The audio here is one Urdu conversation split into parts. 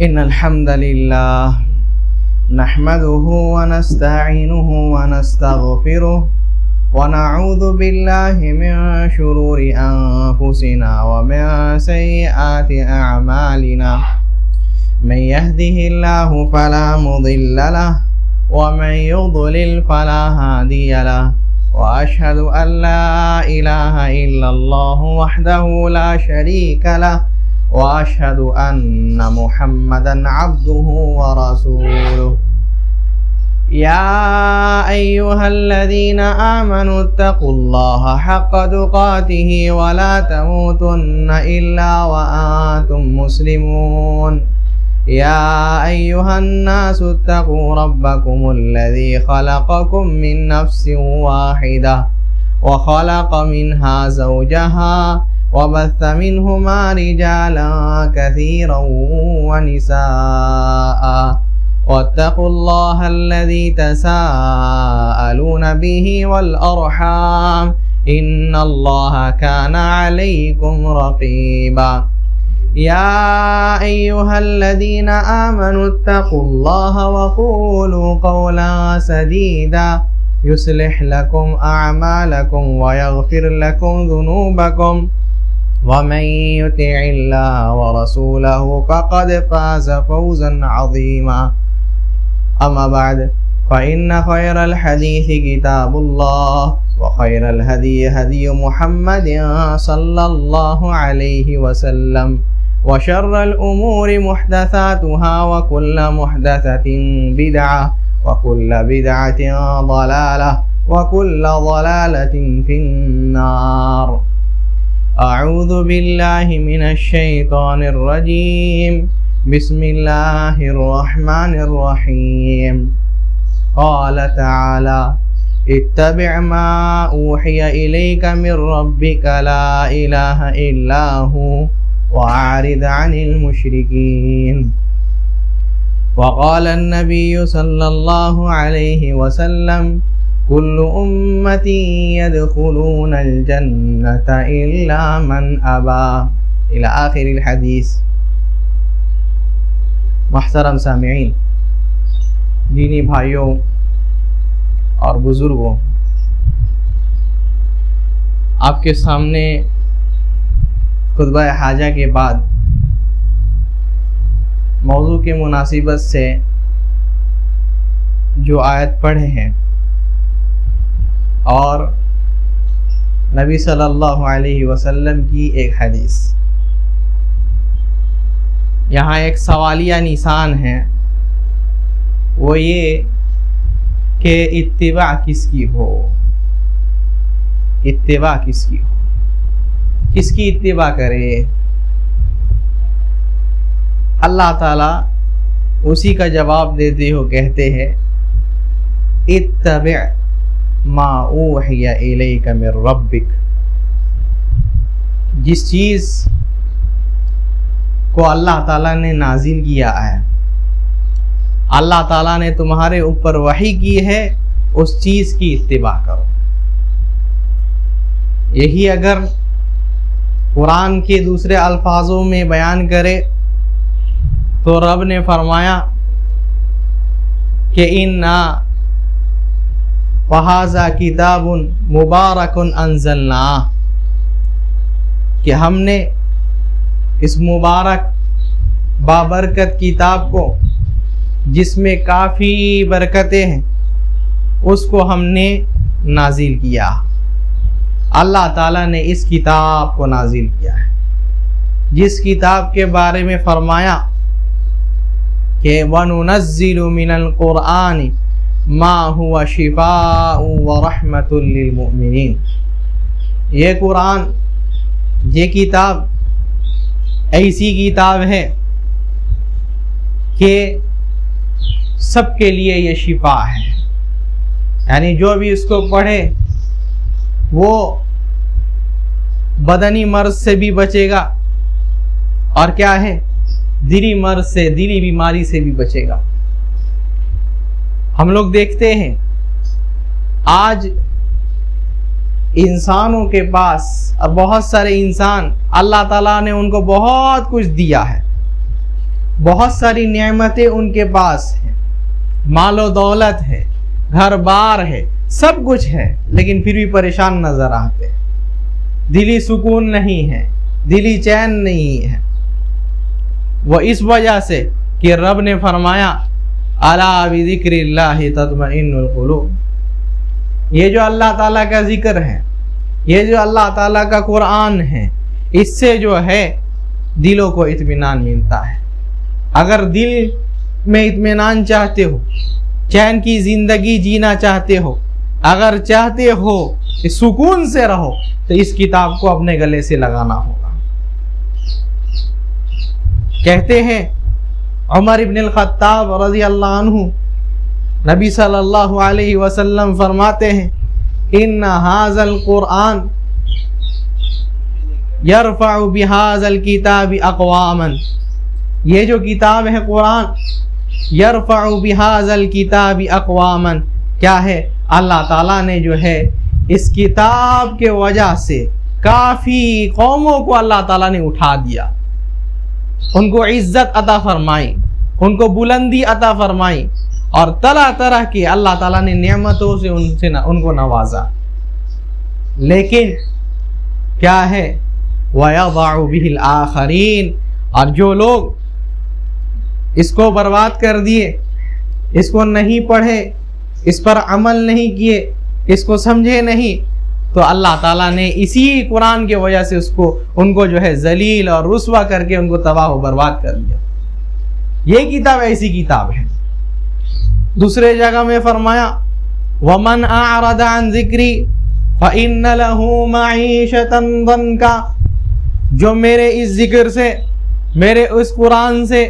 إن الحمد لله نحمده ونستعينه ونستغفره ونعوذ بالله من شرور أنفسنا ومن سيئات أعمالنا من يهده الله فلا مضل له ومن يضلل فلا هادي له وأشهد أن لا إله إلا الله وحده لا شريك له وأشهد أن محمدا عبده ورسوله يا أيها الذين آمنوا اتقوا الله حق تقاته ولا تموتن إلا وأنتم مسلمون يا أيها الناس اتقوا ربكم الذي خلقكم من نفس واحدة وخلق منها زوجها وبث منهما رجالا كثيرا ونساء واتقوا الله الذي تساءلون به والأرحام إن الله كان عليكم رقيبا يا أيها الذين آمنوا اتقوا الله وقولوا قولا سديدا يصلح لكم أعمالكم ويغفر لكم ذنوبكم ومن يطع الله ورسوله فقد فاز فوزا عظيما أما بعد فإن خير الحديث كتاب الله وخير الهدي هدي محمد صلى الله عليه وسلم وشر الأمور محدثاتها وكل محدثة بدعة وكل بدعة ضلالة وكل ضلالة في النار أعوذ بالله من الشيطان الرجيم بسم الله الرحمن الرحيم قال تعالى اتبع ما أوحي إليك من ربك لا إله إلا هو وأعرض عن المشركين وقال النبي صلى الله عليه وسلم كل أمتي يدخلون الجنة إلا من أبى إلى آخر الحديث. محترم سامعین، دینی بھائیوں اور بزرگوں، آپ کے سامنے خطبہ حاجہ کے بعد موضوع کے مناسبت سے جو آیت پڑھے ہیں اور نبی صلی اللہ علیہ وسلم کی ایک حدیث، یہاں ایک سوالیہ نشان ہے، وہ یہ کہ اتباع کس کی ہو، اتباع کس کی ہو، کس کی اتباع کرے؟ اللہ تعالیٰ اسی کا جواب دیتے ہو کہتے ہیں اتبع ما اوحی الیک من ربک، جس چیز کو اللہ تعالیٰ نے نازل کیا ہے، اللہ تعالیٰ نے تمہارے اوپر وحی کی ہے، اس چیز کی اتباع کرو۔ یہی اگر قرآن کے دوسرے الفاظوں میں بیان کرے تو رب نے فرمایا کہ اِنَّا وَهَذَا كِتَابٌ مُبَارَكٌ أَنزَلْنَاهُ، کہ ہم نے اس مبارک بابرکت کتاب کو، جس میں کافی برکتیں ہیں، اس کو ہم نے نازل کیا۔ اللہ تعالیٰ نے اس کتاب کو نازل کیا ہے، جس کتاب کے بارے میں فرمایا کہ وَنُنَزِّلُ مِنَ الْقُرْآنِ مَا هُوَ شِفَاءٌ وَرَحْمَةٌ لِّلْمُؤْمِنِينَ، یہ قرآن، یہ کتاب ایسی کتاب ہے کہ سب کے لیے یہ شفا ہے، یعنی جو بھی اس کو پڑھے وہ بدنی مرض سے بھی بچے گا، اور کیا ہے، دلی مرض سے، دلی بیماری سے بھی بچے گا۔ ہم لوگ دیکھتے ہیں آج انسانوں کے پاس، اور بہت سارے انسان اللہ تعالیٰ نے ان کو بہت کچھ دیا ہے، بہت ساری نعمتیں ان کے پاس ہیں، مال و دولت ہے، گھر بار ہے، سب کچھ ہے، لیکن پھر بھی پریشان نظر آتے ہیں، دلی سکون نہیں ہے، دلی چین نہیں ہے۔ وہ اس وجہ سے کہ رب نے فرمایا الا بذکر اللہ تطمئن القلوب، یہ جو اللہ تعالیٰ کا ذکر ہے، یہ جو اللہ تعالیٰ کا قرآن ہے، اس سے جو ہے دلوں کو اطمینان ملتا ہے۔ اگر دل میں اطمینان چاہتے ہو، چین کی زندگی جینا چاہتے ہو، اگر چاہتے ہو کہ سکون سے رہو، تو اس کتاب کو اپنے گلے سے لگانا ہوگا۔ کہتے ہیں عمر ابن الخطاب رضی اللہ عنہ، نبی صلی اللہ علیہ وسلم فرماتے ہیں ان ھذا القرآن یرفع بھذا الکتاب اقواما، یہ جو کتاب ہے قرآن، یرفع بھذا الکتاب اقواما، کیا ہے؟ اللہ تعالیٰ نے جو ہے اس کتاب کے وجہ سے کافی قوموں کو اللہ تعالیٰ نے اٹھا دیا، ان کو عزت عطا فرمائی، ان کو بلندی عطا فرمائی، اور طرح طرح کی اللہ تعالیٰ نے نعمتوں سے ان کو نوازا۔ لیکن کیا ہے؟ وَيَضَعُ بِهِ الْآخَرِينَ، اور جو لوگ اس کو برباد کر دیے، اس کو نہیں پڑھے، اس پر عمل نہیں کیے، اس کو سمجھے نہیں، تو اللہ تعالیٰ نے اسی قرآن کی وجہ سے ان کو جو ہے ذلیل اور رسوا کر کے ان کو تباہ و برباد کر دیا۔ یہ کتاب ایسی کتاب ہے۔ دوسرے جگہ میں فرمایا وَمَنْ أَعْرَضَ عَنْ ذِكْرِي فَإِنَّ لَهُ مَعِيشَةً ضَنْكَ، جو میرے اس ذکر سے، میرے اس قرآن سے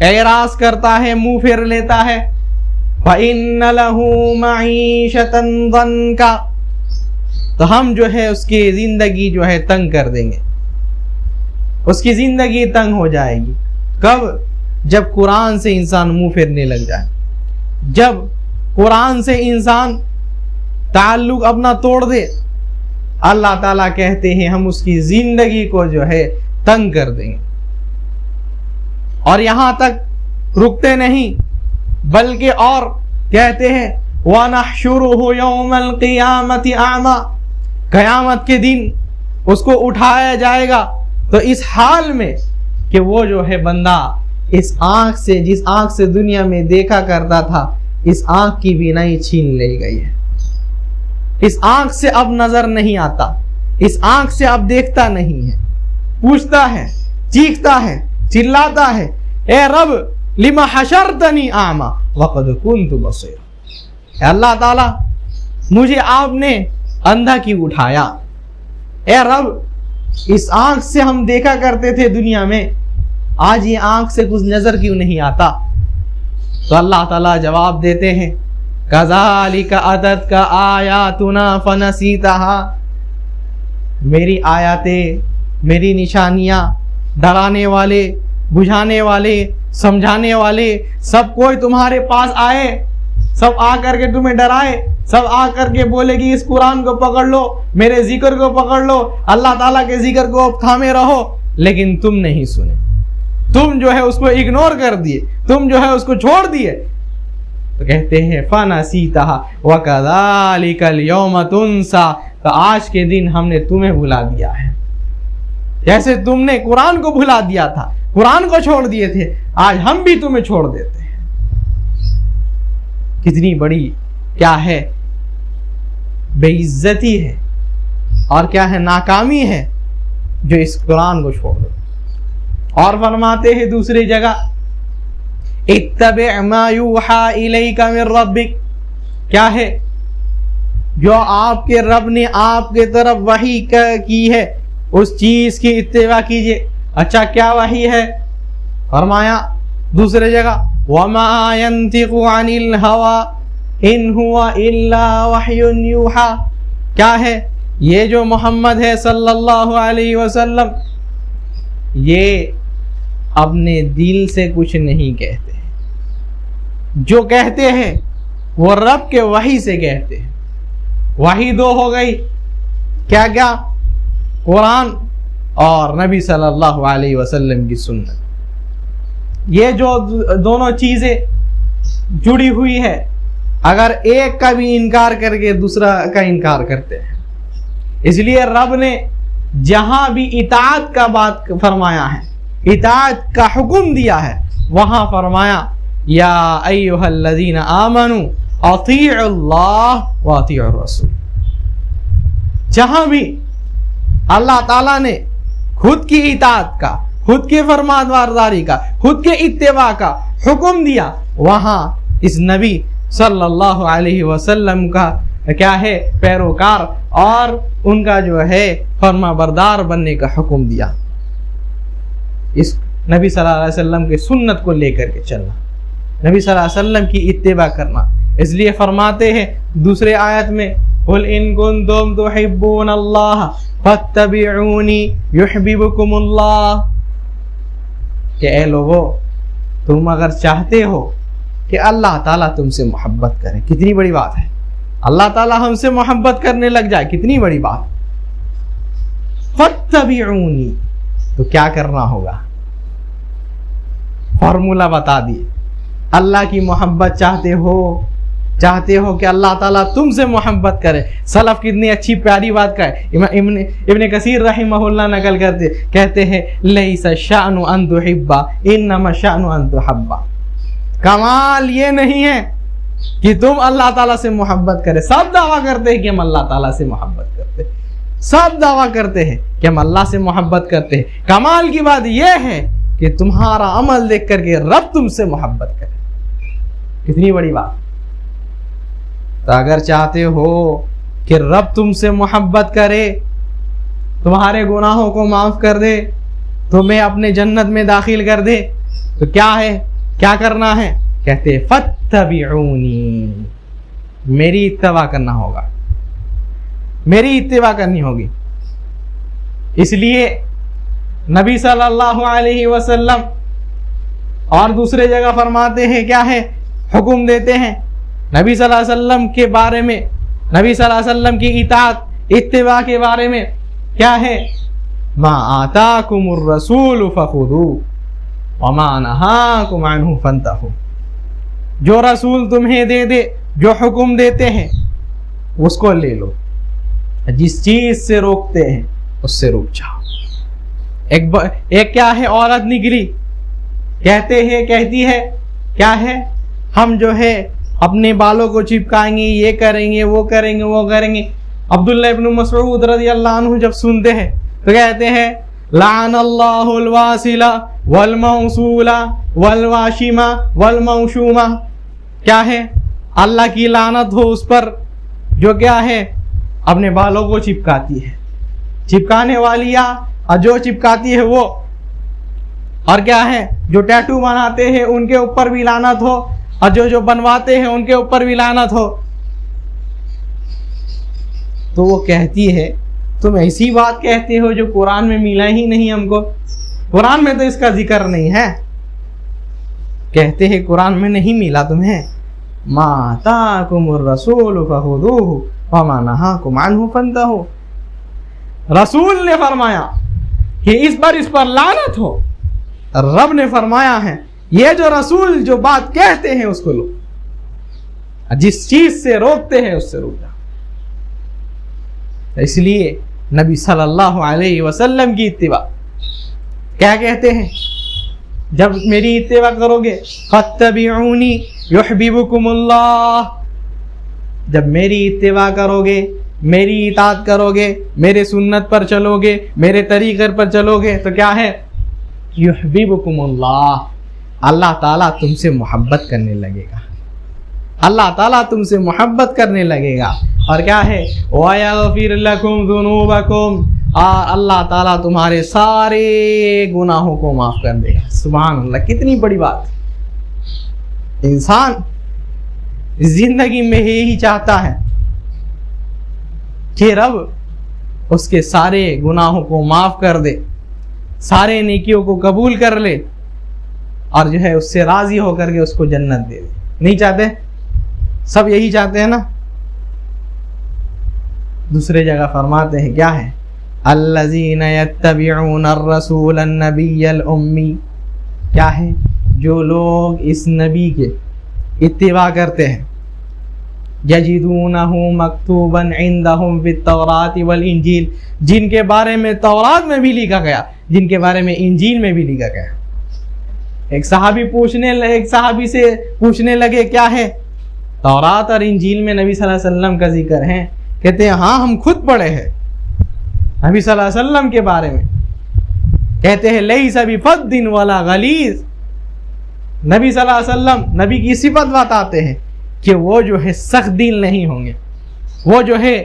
اعراض کرتا ہے، منہ پھیر لیتا ہے، فَإِنَّ لَهُ مَعِيشَةً ضَنْكَ، تو ہم جو ہے اس کی زندگی جو ہے تنگ کر دیں گے، اس کی زندگی تنگ ہو جائے گی۔ کب؟ جب قرآن سے انسان منہ پھیرنے لگ جائے، جب قرآن سے انسان تعلق اپنا توڑ دے، اللہ تعالیٰ کہتے ہیں ہم اس کی زندگی کو جو ہے تنگ کر دیں گے۔ اور یہاں تک رکتے نہیں، بلکہ اور کہتے ہیں وَنَحْشُرُهُ يَوْمَ الْقِيَامَةِ أَعْمَى، قیامت کے دن اس کو اٹھایا جائے گا تو اس حال میں کہ وہ جو ہے بندہ اس آنکھ سے، جس آنکھ سے دنیا میں دیکھا کرتا تھا، اس آنکھ کی بینائی چھین لی گئی ہے، اس آنکھ سے اب نظر نہیں آتا، اس آنکھ سے اب دیکھتا نہیں ہے، پوچھتا ہے، چیختا ہے، چلاتا ہے اے رب لما حشرتنی اعمی وقد کنت بصیرا، اے اللہ تعالیٰ مجھے آپ نے اندھا کیوں اٹھایا، اے رب اس آنکھ سے ہم دیکھا کرتے تھے دنیا میں، آج یہ آنکھ سے کچھ نظر کیوں نہیں آتا؟ تو اللہ تعالیٰ جواب دیتے ہیں کذالک اتتک آیاتنا فنسیتها، میری آیاتیں، میری نشانیاں، ڈرانے والے، بجھانے والے، سمجھانے والے، سب کوئی تمہارے پاس آئے، سب آ کر کے تمہیں ڈرائے، سب آ کر کے بولے کہ اس قرآن کو پکڑ لو، میرے ذکر کو پکڑ لو، اللہ تعالیٰ کے ذکر کو تھامے رہو، لیکن تم نہیں سنے، تم جو ہے اس کو اگنور کر دیے، تم جو ہے اس کو چھوڑ دیے۔ تو کہتے ہیں فَنَسِيتَهَا وَكَذَلِكَ الْيَوْمَ تُنْسَى، تو آج کے دن ہم نے تمہیں بھلا دیا ہے، جیسے تم نے قرآن کو بھلا دیا تھا، قرآن کو چھوڑ دیے تھے، آج ہم بھی تمہیں چھوڑ دیتے ہیں۔ کتنی بڑی کیا ہے بے عزتی ہے اور کیا ہے ناکامی ہے جو اس قرآن کو چھوڑ دو۔ اور فرماتے ہیں دوسری جگہ اتبع ما یوحا الیک من ربک، کیا ہے جو آپ کے رب نے آپ کے طرف وحی کی ہے اس چیز کی اتباع کیجئے۔ اچھا کیا وحی ہے؟ فرمایا دوسرے جگہ وَمَا يَنْتِقُ عَنِ الْهَوَىٰ إِنْ هُوَ إِلَّا وَحْيٌ يُوحَىٰ، کیا ہے یہ جو محمد ہے صلی اللہ علیہ وسلم، یہ اپنے دل سے کچھ نہیں کہتے ہیں، جو کہتے ہیں وہ رب کے وحی سے کہتے ہیں۔ وحی دو ہو گئی، کیا کیا؟ قرآن اور نبی صلی اللہ علیہ وسلم کی سنت۔ یہ جو دونوں چیزیں جڑی ہوئی ہے، اگر ایک کا بھی انکار کر کے دوسرا کا انکار کرتے ہیں. اس لیے رب نے جہاں بھی اطاعت کا بات فرمایا ہے، اطاعت کا حکم دیا ہے، وہاں فرمایا یا ایھا الذین آمنوا اطیعوا اللہ واطیعوا الرسول. جہاں بھی اللہ تعالیٰ نے خود کی اطاعت کا، خود کے فرمانبرداری کا، خود کے اتباع کا حکم دیا، وہاں اس نبی صلی اللہ علیہ وسلم کا کیا ہے پیروکار اور ان کا جو ہے فرما بردار بننے کا حکم دیا. اس نبی صلی اللہ علیہ وسلم کے سنت کو لے کر کے چلنا، نبی صلی اللہ علیہ وسلم کی اتباع کرنا. اس لیے فرماتے ہیں دوسرے آیت میں قُلْ إِن كُنتُمْ تُحِبُّونَ اللَّهَ فَاتَّبِعُونِي يُحْبِبُكُمُ اللَّهُ، کہ اے لوگو تم اگر چاہتے ہو کہ اللہ تعالیٰ تم سے محبت کرے. کتنی بڑی بات ہے، اللہ تعالیٰ ہم سے محبت کرنے لگ جائے، کتنی بڑی بات. فَاتَّبِعُونِي، تو کیا کرنا ہوگا؟ فارمولہ بتا دیے. اللہ کی محبت چاہتے ہو کہ اللہ تعالیٰ تم سے محبت کرے. سلف کتنی اچھی پیاری بات کا ہے. ابن کثیر رحمہ اللہ نقل کہتے ہیں لیس الشأن ان تحب انما الشأن ان تحب. کمال یہ نہیں ہے کہ تم اللہ تعالیٰ سے محبت کرے. سب دعویٰ کرتے ہیں کہ ہم اللہ تعالیٰ سے محبت کرتے ہیں، سب دعویٰ کرتے ہیں کہ ہم اللہ سے محبت کرتے ہیں. کمال کی بات یہ ہے کہ تمہارا عمل دیکھ کر کے رب تم سے محبت کرے. کتنی بڑی بات. تو اگر چاہتے ہو کہ رب تم سے محبت کرے، تمہارے گناہوں کو معاف کر دے، تمہیں اپنے جنت میں داخل کر دے، تو کیا ہے، کیا کرنا ہے؟ کہتے فَاتَّبِعُونِي، میری اتباع کرنا ہوگا، میری اتباع کرنی ہوگی. اس لیے نبی صلی اللہ علیہ وسلم اور دوسرے جگہ فرماتے ہیں، کیا ہے، حکم دیتے ہیں نبی صلی اللہ علیہ وسلم کے بارے میں، نبی صلی اللہ علیہ وسلم کی اطاعت اتباع کے بارے میں، کیا ہے، ما آتاکم الرسول فخذوہ وما نہاکم عنہ فانتہوا. جو رسول تمہیں دے جو حکم دیتے ہیں اس کو لے لو، جس چیز سے روکتے ہیں اس سے رک جاؤ. ایک کیا ہے عورت نکلی، کہتی ہے کیا ہے، ہم جو ہے اپنے بالوں کو چپکائیں گے، یہ کریں گے، وہ کریں گے، وہ کریں گے. عبداللہ ابن مسعود رضی اللہ عنہ جب سنتے ہیں تو کہتے ہیں لعن اللہ الواسلہ والموصولہ والواشمہ والموشومہ. کیا ہے، اللہ کی لعنت ہو اس پر جو کیا ہے اپنے بالوں کو چپکاتی ہے، چپکانے والی اور جو چپکاتی ہے وہ، اور کیا ہے جو ٹیٹو بناتے ہیں ان کے اوپر بھی لعنت ہو، اور جو بنواتے ہیں ان کے اوپر بھی لعنت ہو. تو وہ کہتی ہے تم ایسی بات کہتے ہو جو قرآن میں ملا ہی نہیں ہم کو، قرآن میں تو اس کا ذکر نہیں ہے. کہتے ہیں قرآن میں نہیں ملا تمہیں. ما آتاکم الرسول فخذوہ وما نہاکم عنہ فانتہوا. رسول نے فرمایا کہ اس پر لعنت ہو. رب نے فرمایا ہے یہ جو رسول جو بات کہتے ہیں اس کو لو، جس چیز سے روکتے ہیں اس سے رک جاؤ. اس لیے نبی صلی اللہ علیہ وسلم کی اتباع، کیا کہتے ہیں، جب میری اتباع کرو گے فاتبعونی یحببکم اللہ، جب میری اتباع کرو گے، میری اطاعت کرو گے، میرے سنت پر چلو گے، میرے طریقے پر چلو گے، تو کیا ہے، یحببکم اللہ، اللہ تعالیٰ تم سے محبت کرنے لگے گا، اللہ تعالیٰ تم سے محبت کرنے لگے گا. اور کیا ہے، وَيَغْفِرْ لَكُمْ ذُنُوبَكُمْ، اور اللہ تعالیٰ تمہارے سارے گناہوں کو معاف کر دے گا. سبحان اللہ، کتنی بڑی بات. انسان زندگی میں یہی چاہتا ہے کہ رب اس کے سارے گناہوں کو معاف کر دے، سارے نیکیوں کو قبول کر لے، اور جو ہے اس سے راضی ہو کر کے اس کو جنت دے دے. نہیں چاہتے؟ سب یہی چاہتے ہیں نا. دوسرے جگہ فرماتے ہیں، کیا ہے، الذین یتبعون الرسول النبی الامی، کیا ہے، جو لوگ اس نبی کے اتباع کرتے ہیں یجدونہ مکتوبا عندہم فی التوراۃ والانجیل، جن کے بارے میں تورات میں بھی لکھا گیا، جن کے بارے میں انجیل میں بھی لکھا گیا۔ ایک صحابی سے پوچھنے لگے کیا ہے؟ تورات اور انجیل میں نبی صلی اللہ علیہ وسلم کا ذکر ہے؟ کہتے ہیں ہاں ہم خود پڑھے ہیں نبی صلی اللہ علیہ وسلم کے بارے میں۔ کہتے ہیں لیس بفظ ولا غلیظ، نبی صلی اللہ علیہ وسلم نبی کی صفت بتاتے ہیں کہ وہ جو ہے سخت دل نہیں ہوں گے، وہ جو ہے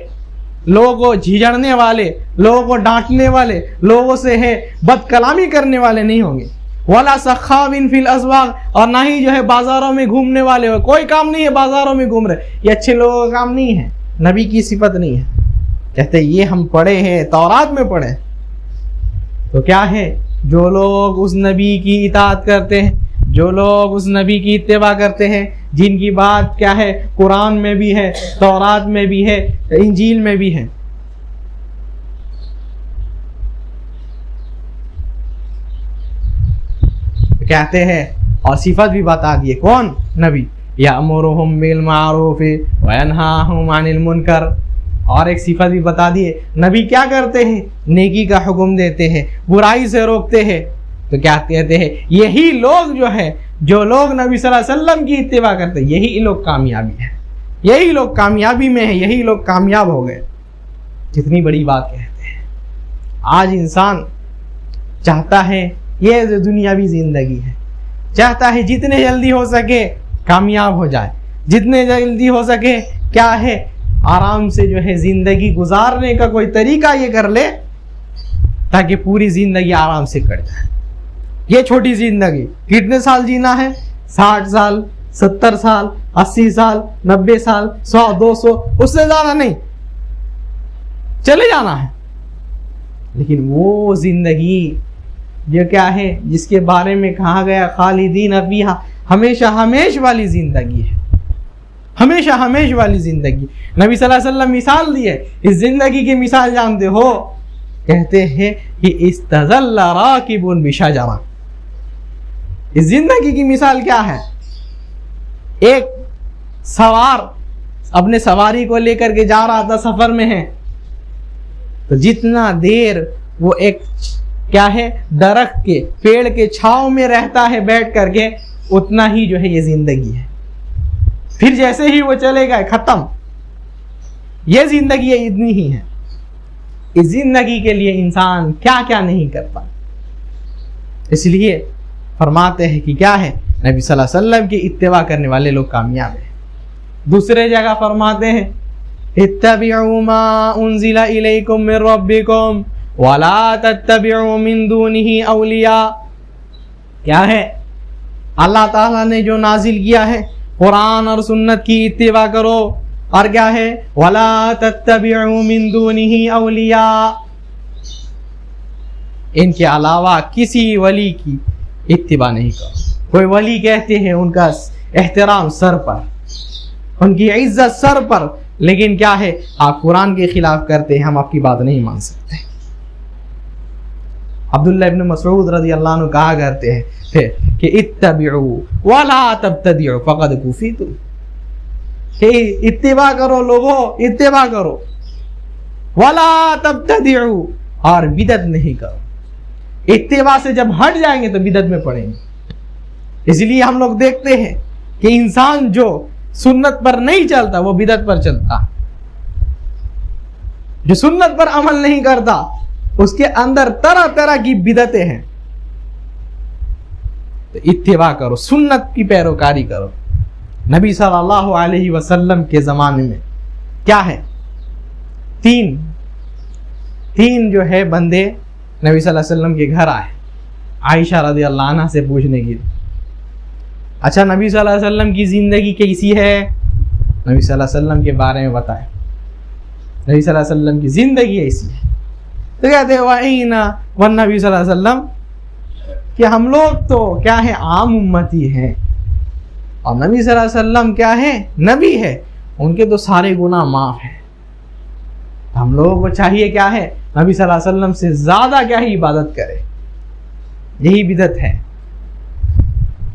لوگوں کو جھجھڑنے والے، لوگوں کو ڈانٹنے والے، لوگوں سے ہے بد کلامی کرنے والے نہیں ہوں گے۔ ولا سخاب فی الاسواق، اور نہ ہی جو ہے بازاروں میں گھومنے والے ہو، کوئی کام نہیں ہے بازاروں میں گھوم رہے، یہ اچھے لوگوں کا کام نہیں ہے، نبی کی صفت نہیں ہے۔ کہتے یہ ہم پڑھے ہیں، تورات میں پڑھے۔ تو کیا ہے؟ جو لوگ اس نبی کی اطاعت کرتے ہیں، جو لوگ اس نبی کی اتباع کرتے ہیں، جن کی بات کیا ہے قرآن میں بھی ہے، تورات میں بھی ہے، انجیل میں بھی ہے۔ کہتے ہیں اور صفت بھی بتا دیے، کون؟ نبی۔ یأمرہم بالمعروف وینہاہم عن المنکر، اور ایک صفت بھی بتا دیے، نبی کیا کرتے ہیں؟ نیکی کا حکم دیتے ہیں، برائی سے روکتے ہیں۔ تو کیا کہتے ہیں؟ یہی لوگ جو ہے، جو لوگ نبی صلی اللہ علیہ وسلم کی اتباع کرتے ہیں، یہی لوگ کامیابی ہے، یہی لوگ کامیابی میں ہیں، یہی لوگ کامیاب ہو گئے۔ کتنی بڑی بات کہتے ہیں۔ آج انسان چاہتا ہے یہ جو دنیاوی زندگی ہے، چاہتا ہے جتنے جلدی ہو سکے کامیاب ہو جائے، جتنے جلدی ہو سکے کیا ہے آرام سے جو ہے زندگی گزارنے کا کوئی طریقہ یہ کر لے تاکہ پوری زندگی آرام سے کٹ جائے۔ یہ چھوٹی زندگی کتنے سال جینا ہے؟ 60 سال، 70 سال، 80 سال، 90 سال، 100، 200، اس سے زیادہ نہیں، چلے جانا ہے۔ لیکن وہ زندگی جو کیا ہے، جس کے بارے میں کہا گیا خالدین فیہا، ہمیشہ ہمیش والی زندگی ہے، ہمیشہ ہمیش والی زندگی۔ نبی صلی اللہ علیہ وسلم مثال دی ہے، اس زندگی کی مثال جانتے ہو؟ کہتے ہیں کہ استظل راکب بشجرہ، اس زندگی کی مثال کیا ہے؟ ایک سوار اپنے سواری کو لے کر کے جا رہا تھا، سفر میں ہے، تو جتنا دیر وہ ایک کیا ہے درخت کے پیڑ کے چھاؤں میں رہتا ہے بیٹھ کر کے، اتنا ہی جو ہے یہ زندگی ہے۔ پھر جیسے ہی وہ چلے گئے ختم، یہ زندگی اتنی ہی ہے۔ اس زندگی کے لیے انسان کیا کیا نہیں کرتا، اس لیے فرماتے ہیں کہ کیا ہے، نبی صلی اللہ علیہ وسلم کی اتباع کرنے والے لوگ کامیاب ہیں۔ دوسرے جگہ فرماتے ہیں اتبعوا ما انزل الیکم من ربکم ولا تتبعوا من دونہ اولیاء، کیا ہے؟ اللہ تعالیٰ نے جو نازل کیا ہے قرآن اور سنت کی اتباع کرو، اور کیا ہے؟ ولا تتبعوا من دونہ اولیاء، ان کے علاوہ کسی ولی کی اتباع نہیں کرو۔ کوئی ولی کہتے ہیں ان کا احترام سر پر، ان کی عزت سر پر، لیکن کیا ہے آپ قرآن کے خلاف کرتے ہیں، ہم آپ کی بات نہیں مان سکتے۔ عبداللہ ابن مسعود رضی اللہ عنہ کہا کرتے ہیں کہ اتبعوا ولا تبتدعوا فقد کفیتم، کہ اتباع کرو لوگوں، اتباع کرو، ولا تبتدعوا، اور بدعت نہیں کرو۔ اتباع سے جب ہٹ جائیں گے تو بدعت میں پڑیں گے۔ اس لیے ہم لوگ دیکھتے ہیں کہ انسان جو سنت پر نہیں چلتا وہ بدعت پر چلتا، جو سنت پر عمل نہیں کرتا اس کے اندر طرح طرح کی بدعتیں ہیں۔ تو اتباع کرو، سنت کی پیروکاری کرو۔ نبی صلی اللہ علیہ وسلم کے زمانے میں کیا ہے، تین جو ہے بندے نبی صلی اللہ علیہ وسلم کے گھر آئے عائشہ رضی اللہ عنہ سے پوچھنے کے لیے، اچھا نبی صلی اللہ علیہ وسلم کی زندگی کیسی ہے؟ نبی صلی اللہ علیہ وسلم کے بارے میں بتائیں۔ نبی صلی اللہ علیہ وسلم کی زندگی ایسی ہے، تو کہتے ہیں وَإِنَا وَالنَّبِي صلی اللہ علیہ وسلم، کہ ہم لوگ تو کیا ہے عام امتی ہیں، اور نبی صلی اللہ علیہ وسلم کیا ہے نبی ہے، ان کے تو سارے گناہ معاف ہیں۔ ہم لوگوں کو چاہیے کیا ہے نبی صلی اللہ علیہ وسلم سے زیادہ کیا ہے عبادت کرے، یہی بدعت ہے۔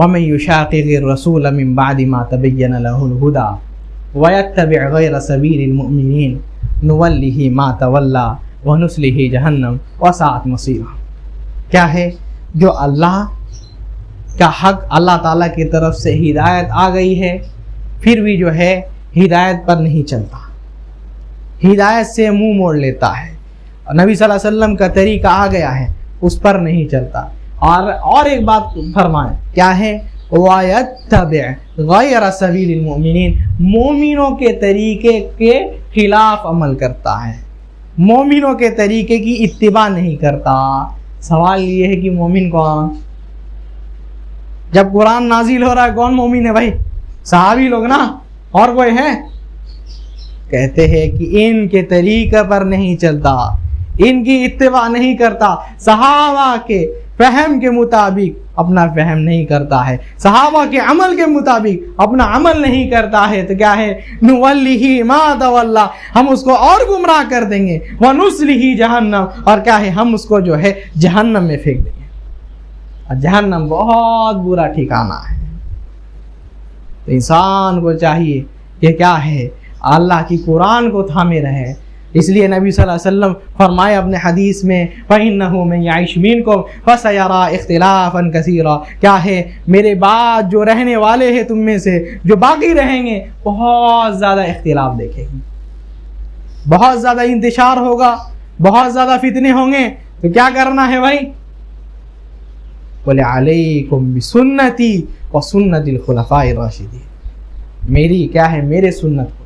وَمَن يُشَاقِقِ الرَّسُولَ مِن بَعْدِ مَا تَبَيَّنَ لَهُ الْهُدَى وَيَتَّبِعْ غَيْرَ سَبِيلِ الْمُؤْمِنِينَ نُوَلِّهِ مَا تَوَلَّى وَنُصْلِهِ جَهَنَّمَ وَسَاءَتْ مَصِيرًا. کیا ہے؟ جو اللہ کا حق اللہ تعالیٰ کی طرف سے ہدایت آ گئی ہے پھر بھی جو ہے ہدایت پر نہیں چلتا، ہدایت سے منہ موڑ لیتا ہے، نبی صلی اللہ علیہ وسلم کا طریقہ آ گیا ہے اس پر نہیں چلتا. اور ایک بات فرمائیں، کیا ہے؟ وَيَتَّبِعْ غَيْرَ سَبِيلِ الْمُؤْمِنِينَ، مومنوں کے طریقے کے خلاف عمل کرتا ہے، مومنوں کے طریقے کی اتباع نہیں کرتا. سوال یہ ہے کہ مومن کون؟ جب قرآن نازل ہو رہا ہے کون مومن ہے بھائی؟ صحابی لوگ نا، اور کوئی ہے؟ کہتے ہیں کہ ان کے طریقے پر نہیں چلتا، ان کی اتباع نہیں کرتا، صحابہ کے فہم کے مطابق اپنا فہم نہیں کرتا ہے، صحابہ کے عمل کے مطابق اپنا عمل نہیں کرتا ہے، تو کیا ہے؟ نُوَلِّهِ مَا تَوَلَّى، ہم اس کو اور گمراہ کر دیں گے، وَنُصْلِهِ جَهَنَّمَ، اور کیا ہے؟ ہم اس کو جو ہے جہنم میں پھینک دیں گے. اور جہنم بہت برا ٹھکانہ ہے. تو انسان کو چاہیے کہ کیا ہے؟ اللہ کی قرآن کو تھامے رہے. اس لیے نبی صلی اللہ علیہ وسلم فرمائے اپنے حدیث میں فَإِنَّهُ مَن يَعِشْ مِنكُمْ فَسَيَرَىٰ اخْتِلَافًا كَثِيرًا، کیا ہے؟ میرے بعد جو رہنے والے ہیں تم میں سے، جو باقی رہیں گے، بہت زیادہ اختلاف دیکھیں گے، بہت زیادہ انتشار ہوگا، بہت زیادہ فتنے ہوں گے. تو کیا کرنا ہے بھائی؟ بولے علیکم بسنتی وسنت الخلفاء الراشدین، میری کیا ہے؟ میرے سنت کو،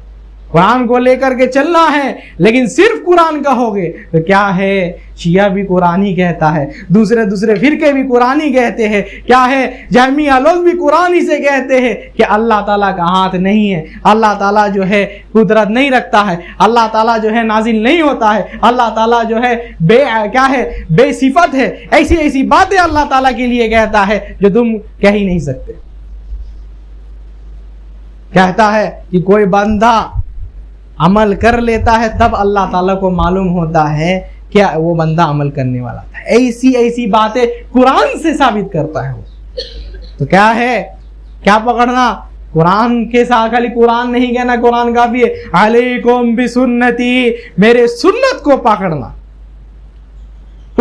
قرآن کو لے کر کے چلنا ہے. لیکن صرف قرآن کہو گے تو کیا ہے؟ شیعہ بھی قرآن ہی کہتا ہے، دوسرے فرقے بھی قرآن ہی کہتے ہیں، کیا ہے؟ جہمیہ لوگ بھی قرآن ہی سے کہتے ہیں کہ اللہ تعالیٰ کا ہاتھ نہیں ہے، اللہ تعالیٰ جو ہے قدرت نہیں رکھتا ہے، اللہ تعالیٰ جو ہے نازل نہیں ہوتا ہے، اللہ تعالیٰ جو ہے بے صفت ہے. ایسی باتیں اللہ تعالیٰ کے لیے کہتا ہے جو تم کہہ ہی نہیں سکتے. کہتا ہے کہ کوئی بندہ عمل کر لیتا ہے تب اللہ تعالیٰ کو معلوم ہوتا ہے کہ وہ بندہ عمل کرنے والا تھا. ایسی باتیں قرآن سے ثابت کرتا ہے وہ. تو کیا ہے؟ کیا پکڑنا؟ قرآن کے ساتھ خالی قرآن نہیں کہنا، قرآن کافی ہے. علیکم بسنتی، میرے سنت کو پکڑنا،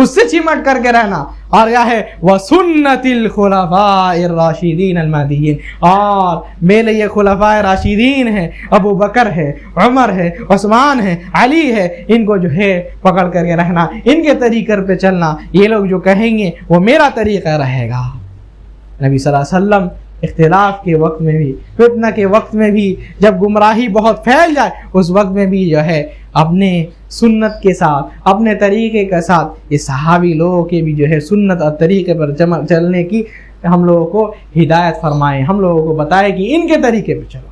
اس سے چمٹ کر کے رہنا. اور کیا ہے؟ وَسُنَّتِ الْخُلَفَاءِ الرَّاشِدِينَ الْمَهْدِيِّينَ، اور میرے یہ خلفاء راشدین ہیں، ابو بکر ہے، عمر ہے، عثمان ہے، علی ہے، ان کو جو ہے پکڑ کر کے رہنا، ان کے طریقے پہ چلنا. یہ لوگ جو کہیں گے وہ میرا طریقہ رہے گا. نبی صلی اللہ علیہ وسلم اختلاف کے وقت میں بھی، فتنہ کے وقت میں بھی، جب گمراہی بہت پھیل جائے اس وقت میں بھی جو ہے اپنے سنت کے ساتھ، اپنے طریقے کے ساتھ، یہ صحابی لوگوں کے بھی جو ہے سنت اور طریقے پر چلنے کی ہم لوگوں کو ہدایت فرمائے، ہم لوگوں کو بتائے کہ ان کے طریقے پہ چلو.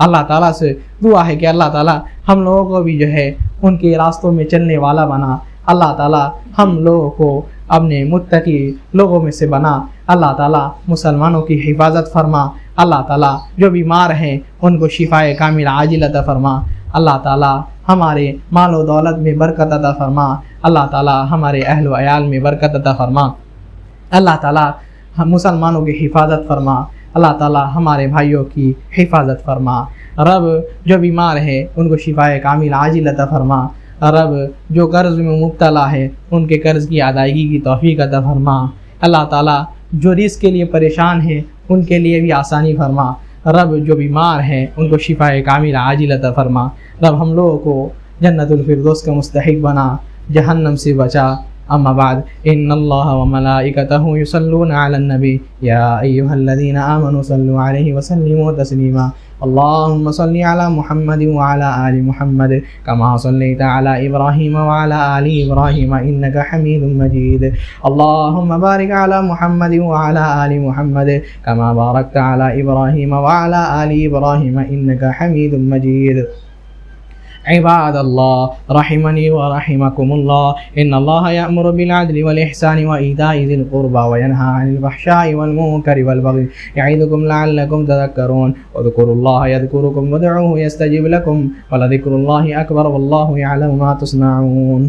اللہ تعالیٰ سے دعا ہے کہ اللہ تعالیٰ ہم لوگوں کو بھی جو ہے ان کے راستوں میں چلنے والا بنا. اللہ تعالیٰ ہم لوگوں کو اپنے متقی لوگوں میں سے بنا. اللہ تعالیٰ مسلمانوں کی حفاظت فرما. اللہ تعالیٰ جو بیمار ہیں ان کو شفائے کامل عاجل عطا فرما. اللہ تعالیٰ ہمارے مال و دولت میں برکت عطا فرما. اللہ تعالیٰ ہمارے اہل و عیال میں برکت عطا فرما. اللہ تعالیٰ مسلمانوں کی حفاظت فرما. اللہ تعالیٰ ہمارے بھائیوں کی حفاظت فرما. رب جو بیمار ہے ان کو شفائے کامل عاجل عطا فرما. رب جو قرض میں مبتلا ہے ان کے قرض کی ادائیگی کی توفیق عطا فرما. اللہ تعالیٰ جو رزق کے لیے پریشان ہیں ان کے لیے بھی آسانی فرما. رب جو بیمار ہیں ان کو شفائے کامل عاجل عطا فرما. رب ہم لوگوں کو جنت الفردوس کا مستحق بنا، جہنم سے بچا. اما بعد، ان اللہ وملائکتہ یصلون علی النبی یا ایھا الذین آمنوا صلوا علیہ وسلموا تسلیما. اللهم صل على محمد وعلى آل محمد كما صليت على إبراهيم وعلى آل إبراهيم إنك حميد مجيد. اللهم بارك على محمد وعلى آل محمد كما باركت على إبراهيم وعلى آل إبراهيم إنك حميد مجيد. عباد الله رحمني ورحمكم الله، إن الله يأمر بالعدل والإحسان وإيتاء ذي القربى وينهى عن الفحشاء والمنكر والبغي يعظكم لعلكم تذكرون. واذكروا الله يذكركم وادعوه يستجب لكم ولذكر الله أكبر والله يعلم ما تصنعون.